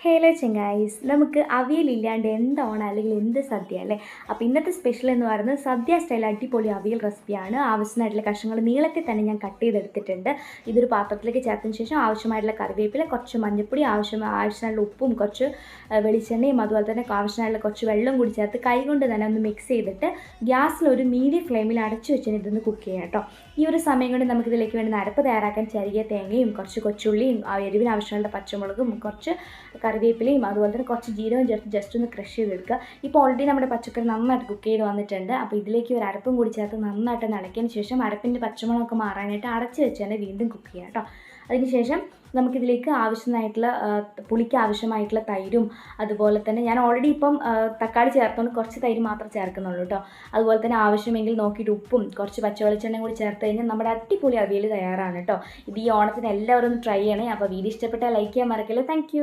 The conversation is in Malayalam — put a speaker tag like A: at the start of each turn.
A: ഹലോ ചെങ്ങായിസ്, നമുക്ക് അവിയലില്ലാണ്ട് എന്ത് ഓണം അല്ലെങ്കിൽ എന്ത് സദ്യ അല്ലേ. അപ്പോൾ ഇന്നത്തെ സ്പെഷ്യൽ എന്ന് പറയുന്നത് സദ്യ സ്റ്റൈൽ അടിപൊളി അവിയൽ റെസിപ്പിയാണ്. ആവശ്യമായിട്ടുള്ള കഷ്ണങ്ങൾ നീളത്തിൽ തന്നെ ഞാൻ കട്ട് ചെയ്തെടുത്തിട്ടുണ്ട്. ഇതൊരു പാത്രത്തിലേക്ക് ചേർത്തതിന് ശേഷം ആവശ്യമായിട്ടുള്ള കറിവേപ്പില, കുറച്ച് മഞ്ഞൾപ്പൊടി, ആവശ്യമായിട്ടുള്ള ഉപ്പും കുറച്ച് വെളിച്ചെണ്ണയും അതുപോലെ തന്നെ ആവശ്യമായിട്ടുള്ള കുറച്ച് വെള്ളം കൂടി ചേർത്ത് കൈകൊണ്ട് തന്നെ ഒന്ന് മിക്സ് ചെയ്തിട്ട് ഗ്യാസിൽ ഒരു മീഡിയം ഫ്ലെയിമിൽ അടച്ചു വെച്ച് ഇതൊന്ന് കുക്ക് ചെയ്യാം കേട്ടോ. ഈ ഒരു സമയം കൊണ്ട് നമുക്കിതിലേക്ക് വേണ്ടി അരപ്പ് തയ്യാറാക്കാൻ ചെറിയ തേങ്ങയും കുറച്ച് കൊച്ചുള്ളിയും എരിവിന് ആവശ്യമുള്ള പച്ചമുളകും കുറച്ച് കറിവേപ്പിലയും അതുപോലെ തന്നെ കുറച്ച് ജീരകം ചേർത്ത് ജസ്റ്റ് ഒന്ന് ക്രഷ് ചെയ്തെടുക്കുക. ഇപ്പോൾ ഓൾറെഡി നമ്മുടെ പച്ചക്കറി നന്നായിട്ട് കുക്ക് ചെയ്ത് വന്നിട്ടുണ്ട്. അപ്പോൾ ഇതിലേക്ക് ഒരു അരപ്പും കൂടി ചേർത്ത് നന്നായിട്ട് ഇളക്കിയതിന് ശേഷം അരപ്പിൻ്റെ പച്ചമുളകൊക്കെ മാറാനായിട്ട് അടച്ച് വെച്ച് തന്നെ വീണ്ടും കുക്ക് ചെയ്യാം കേട്ടോ. അതിനുശേഷം നമുക്കിതിലേക്ക് ആവശ്യമായിട്ടുള്ള പുളിക്ക് ആവശ്യമായിട്ടുള്ള തൈരും അതുപോലെ തന്നെ ഞാൻ ഓൾറെഡി ഇപ്പം തക്കാളി ചേർത്തുകൊണ്ട് കുറച്ച് തൈര് മാത്രം ചേർക്കുന്നുള്ളൂ കേട്ടോ. അതുപോലെ തന്നെ ആവശ്യമെങ്കിൽ നോക്കിയിട്ട് ഉപ്പും കുറച്ച് പച്ചവെളിച്ചെണ്ണയും കൂടി ചേർത്ത് കഴിഞ്ഞാൽ നമ്മുടെ അടിപൊളി അവിയൽ തയ്യാറാണ് കേട്ടോ. ഇത് ഈ ഓണത്തിന് എല്ലാവരും ഒന്ന് ട്രൈ ചെയ്യണേ. അപ്പോൾ വീഡിയോ ഇഷ്ടപ്പെട്ടാൽ ലൈക്ക് ചെയ്യാൻ മറക്കല്ലോ. താങ്ക്